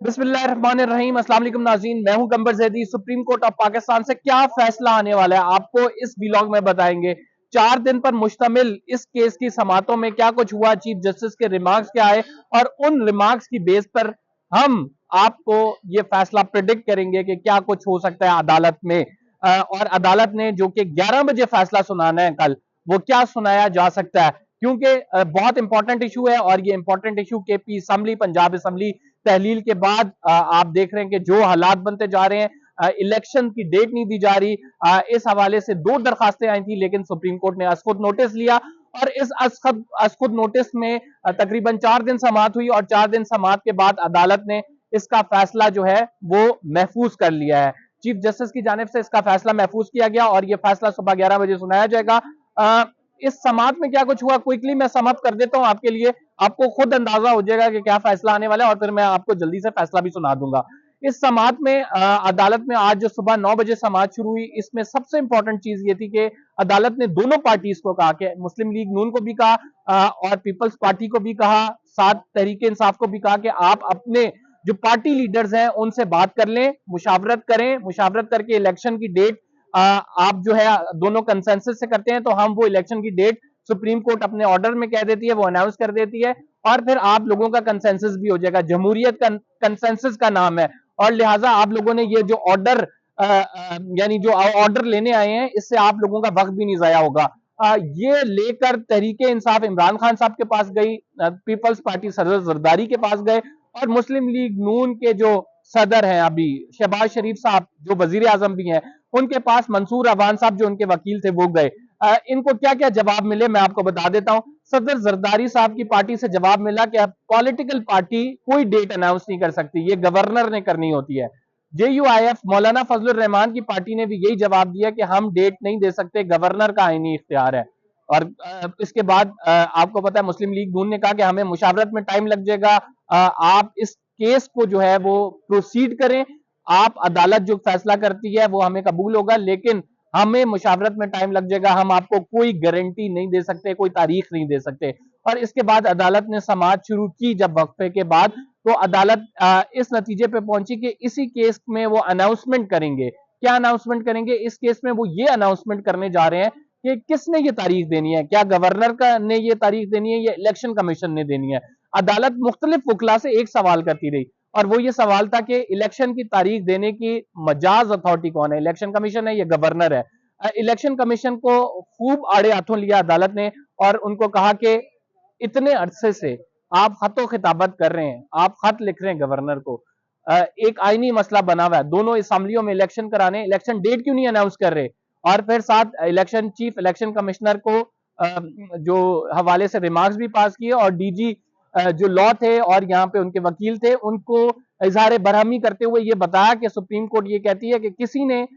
बिस्मिल्लाहिर्रहमानिर्रहीम। अस्सलाम वालेकुम नाज़रीन, मैं हूं Gambar Zaidi. Supreme court of Pakistan से क्या फैसला आने वाला है आपको इस व्लॉग में बताएंगे। 4 दिन पर मुश्तमिल इस केस की समातों में क्या कुछ हुआ, चीफ जस्टिस के रिमार्क्स क्या आए और उन रिमार्क्स की बेस पर हम आपको ये फैसला प्रिडिक्ट करेंगे कि क्या कुछ हो सकता है अदालत में। और अदालत ने जो कि 11 बजे फैसला सुनाना है कल, वो क्या सुनाया जा सकता है, क्योंकि बहुत इंपॉर्टेंट इशू है। और ये important issue KP assembly, Punjab assembly तहलील के बाद आप देख रहे हैं कि जो हालात बनते जा रहे हैं, इलेक्शन की डेट नहीं दी जा रही। इस हवाले से 2 दरखास्तें आई थी, लेकिन सुप्रीम कोर्ट ने असखुद नोटिस लिया और इस असखुद नोटिस में तकरीबन 4 दिन समाअत हुई और 4 दिन समाअत के बाद अदालत ने इसका फैसला जो है वो महफूज कर लिया है। चीफ जस्टिस की जानिब से इसका फैसला महफूज किया गया और यह फैसला सुबह 11 बजे सुनाया जाएगा। इस समाअत में क्या कुछ हुआ, क्विकली मैं सम अप कर देता हूं आपके लिए, आपको खुद अंदाजा हो जाएगा कि क्या फैसला आने वाला है और फिर मैं आपको जल्दी से फैसला भी सुना दूंगा। इस समाअत में अदालत में आज जो सुबह 9 बजे समाअत शुरू हुई, इसमें सबसे इंपॉर्टेंट चीज ये थी कि अदालत ने दोनों पार्टीज को कहा, कि मुस्लिम लीग नून को भी कहा और पीपल्स पार्टी को भी कहा, साथ तहरीक इंसाफ को भी कहा कि आप अपने जो पार्टी लीडर्स हैं उनसे बात कर लें, मुशावरत करें, मुशावरत करके इलेक्शन की डेट आप जो है दोनों कंसेंसस से करते हैं तो हम वो इलेक्शन की डेट सुप्रीम कोर्ट अपने ऑर्डर में कह देती है, वो अनाउंस कर देती है और फिर आप लोगों का कंसेंसस भी हो जाएगा। जमहूरियत का कंसेंसस का नाम है और लिहाजा आप लोगों ने ये जो ऑर्डर यानी जो ऑर्डर लेने आए हैं, इससे आप लोगों का वक्त भी नहीं जाया होगा। ये लेकर तहरीके इंसाफ इमरान खान साहब के पास गई, पीपल्स पार्टी सदर जरदारी के पास गए और मुस्लिम लीग नून के जो सदर हैं अभी शहबाज शरीफ साहब जो वजीर आजम भी हैं, उनके पास मंसूर अवान साहब जो उनके वकील थे वो गए। इनको क्या क्या जवाब मिले मैं आपको बता देता हूं। सदर जरदारी साहब की पार्टी से जवाब मिला कि पॉलिटिकल पार्टी कोई डेट अनाउंस नहीं कर सकती, ये गवर्नर ने करनी होती है। जेयूआईएफ मौलाना फजलुर रहमान की पार्टी ने भी यही जवाब दिया कि हम डेट नहीं दे सकते, गवर्नर का आईनी इख्तियार है। और इसके बाद आपको पता है मुस्लिम लीग नून ने कहा कि हमें मुशावरत में टाइम लग जाएगा, आप इस केस को जो है वो प्रोसीड करें, आप अदालत जो फैसला करती है वो हमें कबूल होगा, लेकिन हमें मुशावरत में टाइम लग जाएगा, हम आपको कोई गारंटी नहीं दे सकते, कोई तारीख नहीं दे सकते। और इसके बाद अदालत ने समाअत शुरू की जब वक्फे के बाद, तो अदालत इस नतीजे पे पहुंची कि इसी केस में वो अनाउंसमेंट करेंगे। क्या अनाउंसमेंट करेंगे इस केस में? वो ये अनाउंसमेंट करने जा रहे हैं कि किसने ये तारीख देनी है, क्या गवर्नर का ने ये तारीख देनी है या इलेक्शन कमीशन ने देनी है। अदालत मुख्तलिफ वकला से एक सवाल करती रही और वो ये सवाल था कि इलेक्शन की तारीख देने की मजाज अथॉरिटी कौन है, इलेक्शन कमीशन है या गवर्नर है। इलेक्शन कमीशन को खूब आड़े हाथों लिया अदालत ने और उनको कहा कि इतने अरसे से आप खतो खिताबत कर रहे हैं, आप खत लिख रहे हैं गवर्नर को, एक आईनी मसला बना हुआ है, दोनों असम्बलियों में इलेक्शन कराने, इलेक्शन डेट क्यों नहीं अनाउंस कर रहे? और फिर साथ इलेक्शन चीफ इलेक्शन कमिश्नर को जो हवाले से रिमार्क्स भी पास किए और डीजी जो लॉ थे और यहाँ पे उनके वकील थे उनको इजहार बरहमी करते हुए ये बताया कि सुप्रीम कोर्ट ये कहती है कि किसी ने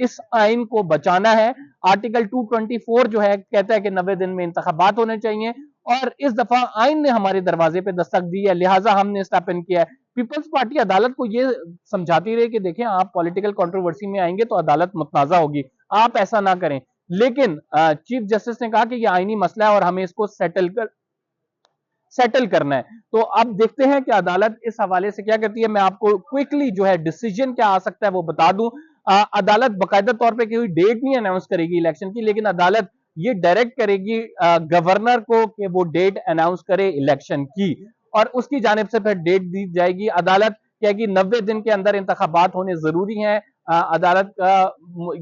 इस आइन को बचाना है। आर्टिकल 224 जो है कहता है कि 90 दिन में इंतखाबात होने चाहिए और इस दफा आइन ने हमारे दरवाजे पे दस्तक दी है, लिहाजा हमने स्टेप इन किया है। पीपल्स पार्टी अदालत को ये समझाती रही कि देखें आप पॉलिटिकल कंट्रोवर्सी में आएंगे तो अदालत मुतनाजा होगी, आप ऐसा ना करें। लेकिन चीफ जस्टिस ने कहा कि यह आईनी मसला है और हमें इसको सेटल करना है। तो अब देखते हैं कि अदालत इस हवाले से क्या करती है। मैं आपको क्विकली जो है डिसीजन क्या आ सकता है वो बता दूं। अदालत बाकायदा तौर पे कोई डेट नहीं अनाउंस करेगी इलेक्शन की, लेकिन अदालत ये डायरेक्ट करेगी गवर्नर को कि वो डेट अनाउंस करे इलेक्शन की और उसकी जानिब से फिर डेट दी जाएगी। अदालत कहेगी 90 दिन के अंदर इंतखाबात होने जरूरी हैं। अदालत का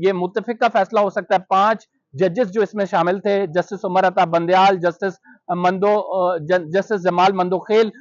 ये मुत्तफिक का फैसला हो सकता है। 5 जजेस जो इसमें शामिल थे, justice Umar Ata Bandial, justice Jamal Mandokhel,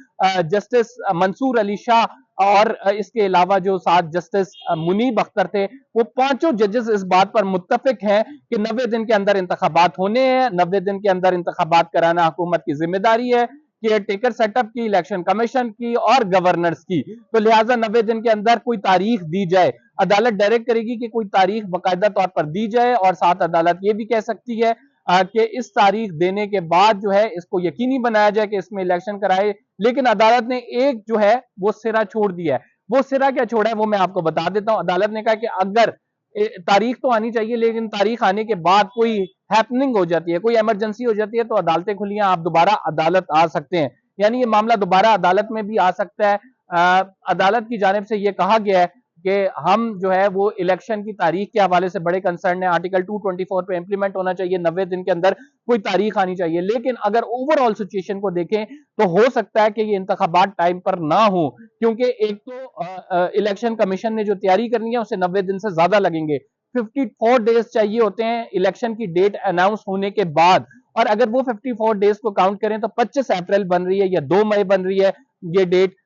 justice Mansoor Ali Shah और इसके अलावा जो 7 जस्टिस मुनीब अख्तर थे, वो पांचों जजेस इस बात पर मुत्तफिक हैं कि 90 दिन के अंदर इंतखाबात होने हैं। 90 दिन के अंदर इंतखाबात कराना हुकूमत की जिम्मेदारी है, केयर टेकर सेटअप की, इलेक्शन कमीशन की और गवर्नर्स की। तो लिहाजा 90 दिन के अंदर कोई तारीख दी जाए, अदालत डायरेक्ट करेगी कि कोई तारीख बाकायदा तौर पर दी जाए और साथ अदालत ये भी कह सकती है कि इस तारीख देने के बाद जो है इसको यकीनी बनाया जाए कि इसमें इलेक्शन कराए। लेकिन अदालत ने एक जो है वो सिरा छोड़ दिया है। वो सिरा क्या छोड़ा है वो मैं आपको बता देता हूं। अदालत ने कहा कि अगर तारीख तो आनी चाहिए, लेकिन तारीख आने के बाद कोई हैपनिंग हो जाती है, कोई इमरजेंसी हो जाती है, तो अदालतें खुली हैं, आप दोबारा अदालत आ सकते हैं। यानी ये मामला दोबारा अदालत में भी आ सकता है। अदालत की जानिब से ये कहा गया है कि हम जो है वो इलेक्शन की तारीख के हवाले से बड़े कंसर्न है। आर्टिकल 224 पे इंप्लीमेंट होना चाहिए, 90 दिन के अंदर कोई तारीख आनी चाहिए। लेकिन अगर ओवरऑल सिचुएशन को देखें तो हो सकता है कि ये इंतखाबात टाइम पर ना हो, क्योंकि एक तो इलेक्शन कमीशन ने जो तैयारी करनी है उसे 90 दिन से ज्यादा लगेंगे। 54 डेज चाहिए होते हैं इलेक्शन की डेट अनाउंस होने के बाद, और अगर वो 54 डेज को काउंट करें तो 25 अप्रैल बन रही है या 2 मई बन रही है ये डेट।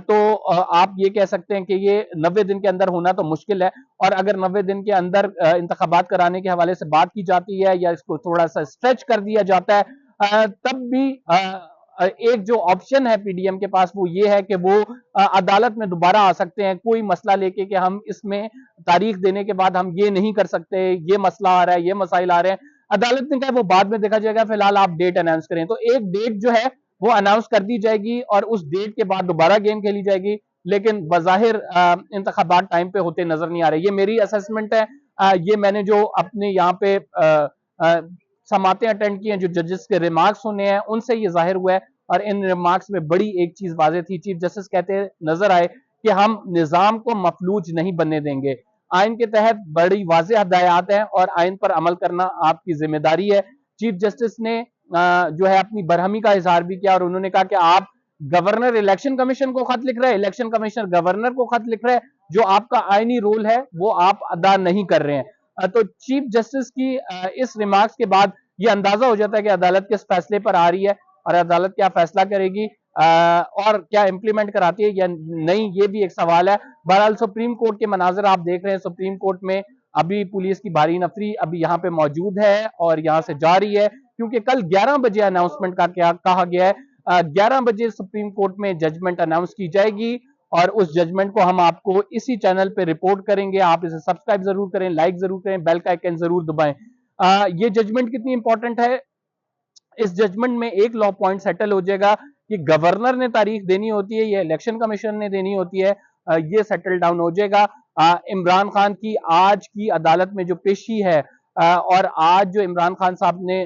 तो आप ये कह सकते हैं कि ये 90 दिन के अंदर होना तो मुश्किल है। और अगर 90 दिन के अंदर इंतखाबात कराने के हवाले से बात की जाती है या इसको थोड़ा सा स्ट्रेच कर दिया जाता है, तब भी एक जो ऑप्शन है पीडीएम के पास वो ये है कि वो अदालत में दोबारा आ सकते हैं कोई मसला लेके कि हम इसमें तारीख देने के बाद हम ये नहीं कर सकते, ये मसला आ रहा है, ये मसाइल आ रहे हैं। अदालत ने कहा वो बाद में देखा जाएगा, फिलहाल आप डेट अनाउंस करें। तो एक डेट जो है वो अनाउंस कर दी जाएगी और उस डेट के बाद दोबारा गेम खेली जाएगी, लेकिन बज़ाहिर इंतखाबात टाइम पे होते नजर नहीं आ रहे। ये मेरी असेसमेंट है। ये मैंने जो अपने यहाँ पे समातें अटेंड की हैं, जो जजेस के रिमार्क्स सुने हैं, उनसे ये जाहिर हुआ है। और इन रिमार्क्स में बड़ी एक चीज वाज़ेह थी, चीफ जस्टिस कहते नजर आए कि हम निजाम को मफलूज नहीं बनने देंगे। आइन के तहत बड़ी वाज़ेह हदायत हैं और आइन पर अमल करना आपकी जिम्मेदारी है। चीफ जस्टिस ने जो है अपनी बरहमी का इजहार भी किया और उन्होंने कहा कि आप गवर्नर इलेक्शन कमीशन को खत लिख रहे हैं, इलेक्शन कमिश्नर गवर्नर को खत लिख रहे हैं, जो आपका आईनी रोल है वो आप अदा नहीं कर रहे हैं। तो चीफ जस्टिस की इस रिमार्क्स के बाद ये अंदाजा हो जाता है कि अदालत किस फैसले पर आ रही है और अदालत क्या फैसला करेगी और क्या इंप्लीमेंट कराती है या नहीं, ये भी एक सवाल है। बहरहाल सुप्रीम कोर्ट के मनाजर आप देख रहे हैं, सुप्रीम कोर्ट में अभी पुलिस की भारी नफरी अभी यहाँ पे मौजूद है और यहाँ से जा रही है, क्योंकि कल 11 बजे अनाउंसमेंट का क्या कहा गया है। 11 बजे सुप्रीम कोर्ट में जजमेंट अनाउंस की जाएगी और उस जजमेंट को हम आपको इसी चैनल पे रिपोर्ट करेंगे। आप इसे सब्सक्राइब जरूर करें, लाइक जरूर करें, बेल का आइकन जरूर दबाएं। ये जजमेंट कितनी इंपॉर्टेंट है, इस जजमेंट में एक लॉ पॉइंट सेटल हो जाएगा कि गवर्नर ने तारीख देनी होती है या इलेक्शन कमीशन ने देनी होती है, ये सेटल डाउन हो जाएगा। इमरान खान की आज की अदालत में जो पेशी है और आज जो इमरान खान साहब ने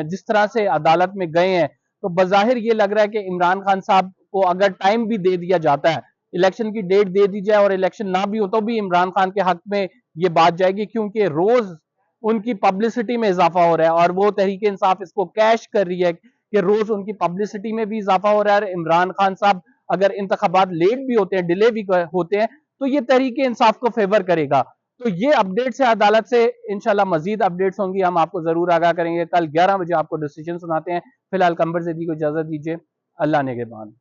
जिस तरह से अदालत में गए हैं, तो बजाहिर ये लग रहा है कि इमरान खान साहब को अगर टाइम भी दे दिया जाता है, इलेक्शन की डेट दे दी जाए और इलेक्शन ना भी हो तो भी इमरान खान के हक में ये बात जाएगी, क्योंकि रोज उनकी पब्लिसिटी में इजाफा हो रहा है और वो तहरीक इंसाफ इसको कैश कर रही है कि रोज उनकी पब्लिसिटी में भी इजाफा हो रहा है। इमरान खान साहब अगर इंतखाबात लेट भी होते हैं, डिले भी होते हैं, तो ये तहरीक इंसाफ को फेवर करेगा। तो ये अपडेट्स है अदालत से, इंशाल्लाह मजीद अपडेट्स होंगी, हम आपको जरूर आगाह करेंगे। कल 11 बजे आपको डिसीजन सुनाते हैं। फिलहाल कंबर ज़ैदी को इजाजत दीजिए, अल्लाह ने के बाद।